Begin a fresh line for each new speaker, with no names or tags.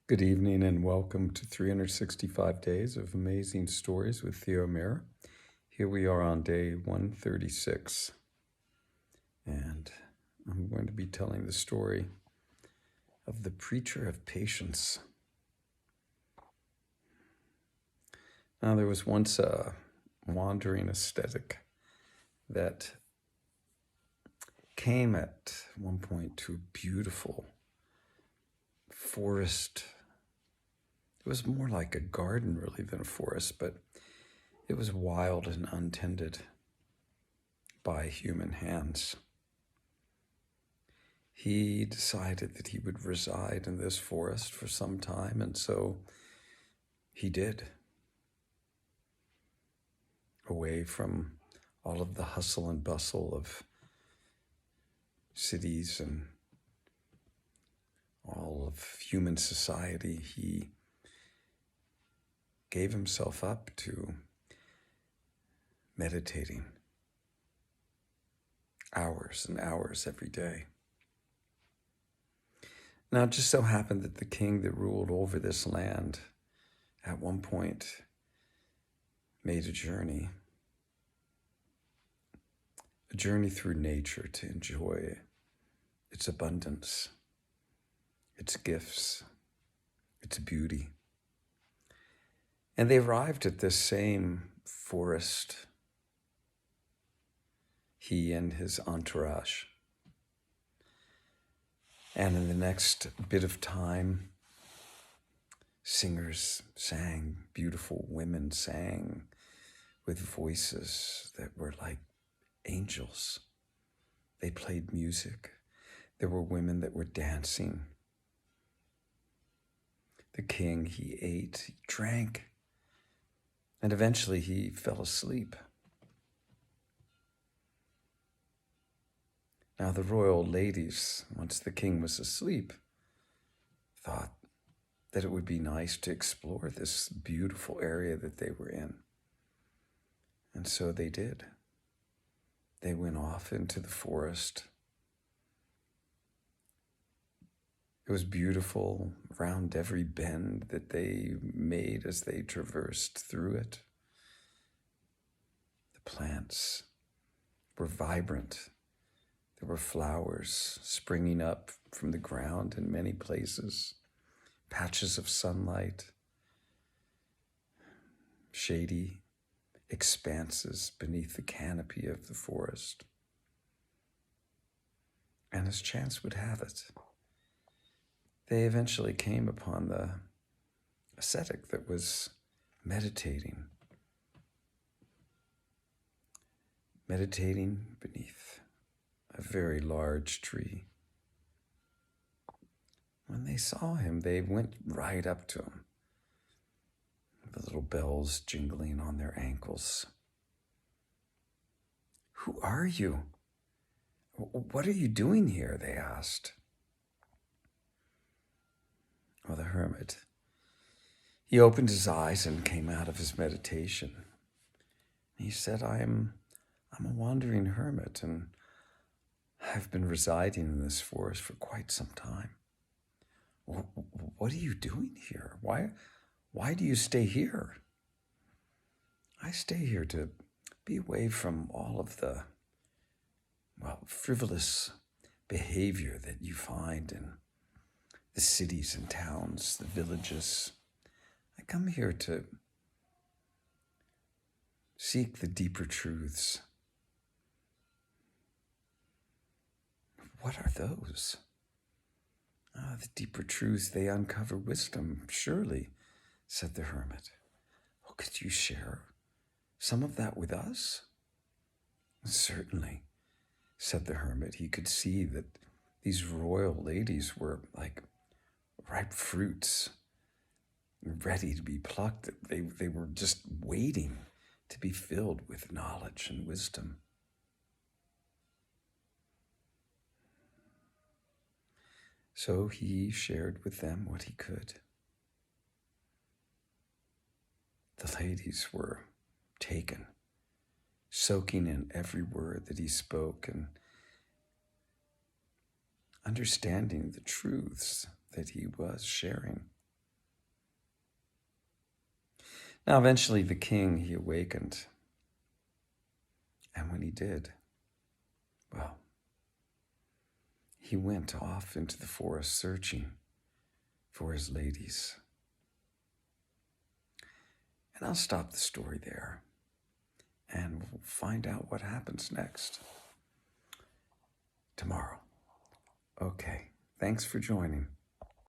Good evening and welcome to 365 Days of Amazing Stories with Theo Mira. Here we are on day 136, and I'm going to be telling the story of the Preacher of Patience. Now, there was once a wandering ascetic that came at one point to a beautiful forest. It was more like a garden, really, than a forest, but it was wild and untended by human hands. He decided that he would reside in this forest for some time, and so he did. Away from all of the hustle and bustle of cities and all of human society, he gave himself up to meditating hours and hours every day. Now, it just so happened that the king that ruled over this land at one point made a journey through nature to enjoy its abundance, its gifts, its beauty. And they arrived at this same forest, he and his entourage. And in the next bit of time, singers sang, beautiful women sang with voices that were like angels. They played music. There were women that were dancing. The king, he ate, he drank, and eventually he fell asleep. Now the royal ladies, once the king was asleep, thought that it would be nice to explore this beautiful area that they were in. And so they did. They went off into the forest. It was beautiful around every bend that they made as they traversed through it. The plants were vibrant. There were flowers springing up from the ground in many places, patches of sunlight, shady expanses beneath the canopy of the forest. And as chance would have it, they eventually came upon the ascetic that was meditating beneath a very large tree. When they saw him, they went right up to him, the little bells jingling on their ankles. "Who are you? What are you doing here?" they asked. Well, the hermit, he opened his eyes and came out of his meditation. He said, I'm a wandering hermit, and I've been residing in this forest for quite some time. What are you doing here? Why do you stay here? I stay here to be away from all of the, frivolous behavior that you find in the cities and towns, the villages. I come here to seek the deeper truths. What are those? The deeper truths, they uncover wisdom, surely, said the hermit. Oh, could you share some of that with us? Certainly, said the hermit. He could see that these royal ladies were like ripe fruits, ready to be plucked. They were just waiting to be filled with knowledge and wisdom. So he shared with them what he could. The ladies were taken, soaking in every word that he spoke and understanding the truths that he was sharing. Now, eventually, the king, he awakened. And when he did, well, he went off into the forest searching for his ladies. And I'll stop the story there, and we'll find out what happens next tomorrow. Okay, thanks for joining.